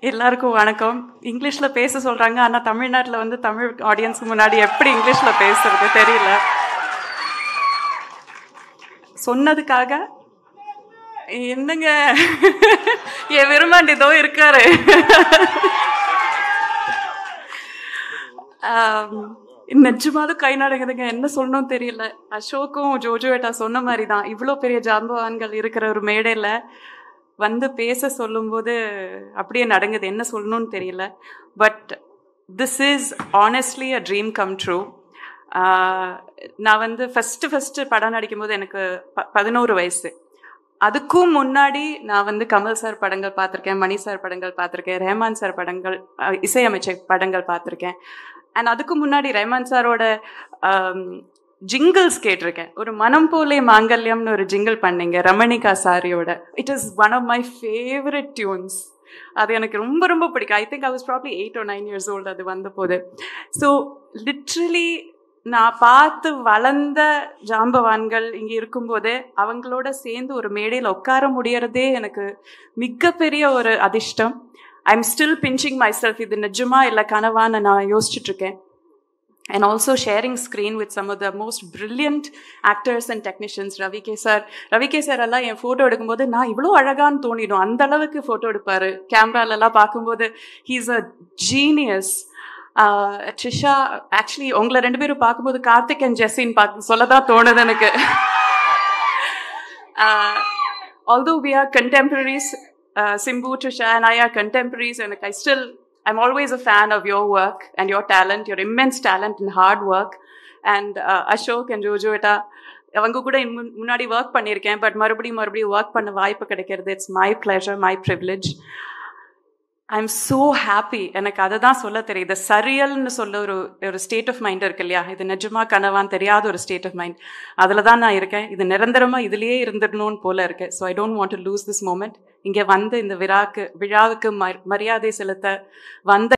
எல்லாருக்கும் வணக்கம். இங்கிலீஷ்ல பேச சொல்றாங்க. ஆனா தமிழ்நாட்டுல வந்து தமிழ் ஆடியன்ஸ்க்கு முன்னாடி எப்படி இங்கிலீஷ்ல பேசுறது தெரியல. சொன்னதுக்காக என்னங்க என் விரும்பாண்டி இதோ இருக்காரு. நிஜமாலும் கை நடக்குதுங்க. என்ன சொல்லணும் தெரியல. அசோக்கும் ஜோஜோவேட்டா சொன்ன மாதிரி தான், இவ்வளோ பெரிய ஜாம்பவான்கள் இருக்கிற ஒரு மேடையில் வந்து பேச சொல்லும்போது அப்படியே நடங்குது. என்ன சொல்லணும்னு தெரியல. But this is honestly a dream come true. நான் வந்து ஃபஸ்ட்டு படம் நடிக்கும்போது எனக்கு 11 வயசு. அதுக்கும் முன்னாடி நான் வந்து கமல் சார் படங்கள் பார்த்துருக்கேன், மணி சார் படங்கள் பார்த்துருக்கேன், ரஹ்மான் சார் படங்கள், இசையமைச்ச படங்கள் பார்த்துருக்கேன். அண்ட் அதுக்கு முன்னாடி ரஹ்மான் சாரோட ஜிங்கிள்ஸ் கேட்டிருக்கேன். ஒரு மனம் போலே மாங்கல்யம்னு ஒரு ஜிங்கிள் பண்ணீங்க ரமணிகா சாரியோட. It is one of my favourite tunes. அது எனக்கு ரொம்ப ரொம்ப பிடிக்கும். I think I was probably 8 or 9 years old அது வந்த போது. ஸோ லிட்ரலி நான் பார்த்து வளர்ந்த ஜாம்பவான்கள் இங்கே இருக்கும்போது அவங்களோட சேர்ந்து ஒரு மேடையில் உட்கார முடியறதே எனக்கு மிகப்பெரிய ஒரு அதிர்ஷ்டம். I am still pinching my self. இது நிஜமா இல்லை கனவான்னு நான் யோசிச்சுட்ருக்கேன். And also sharing screen with some of the most brilliant actors and technicians. Ravi K sir எல்லாம் என் ஃபோட்டோ எடுக்கும்போது நான் இவ்வளோ அழகான்னு தோணிடும். அந்த அளவுக்கு ஃபோட்டோ எடுப்பார். கேமராலெல்லாம் பார்க்கும்போது he's a genius. Trisha, actually உங்களை 2 பேரும் பார்க்கும்போது கார்த்திக் அண்ட் ஜெஸ்ஸின்னு சொல்லதான் தோணுது எனக்கு. Although we are contemporaries, Simbu, Trisha and I are contemporaries, and I'm always a fan of your work and your talent, your immense talent and hard work. And Ashok and Jojoeta, அவங்க கூட முன்னாடி work பண்ணியிருக்கேன். But மறுபடியும் work பண்ண வாய்ப்பு கிடைக்கிறது. It's my pleasure, my privilege. I am so happy. எனக்கு அதை தான் சொல்ல தெரியுது. சரியல்னு சொல்ல ஒரு ஸ்டேட் ஆஃப் மைண்ட் இருக்கு இல்லையா? இது நிஜமா கனவான்னு தெரியாத ஒரு ஸ்டேட் ஆஃப் மைண்ட். அதில் தான் நான் இருக்கேன். இது நிரந்தரமாக இதுலேயே இருந்துடணும்னு போல இருக்கு. So I don't want to lose this moment. இங்கே வந்து இந்த விழாவுக்கு மரியாதை செலுத்த வந்த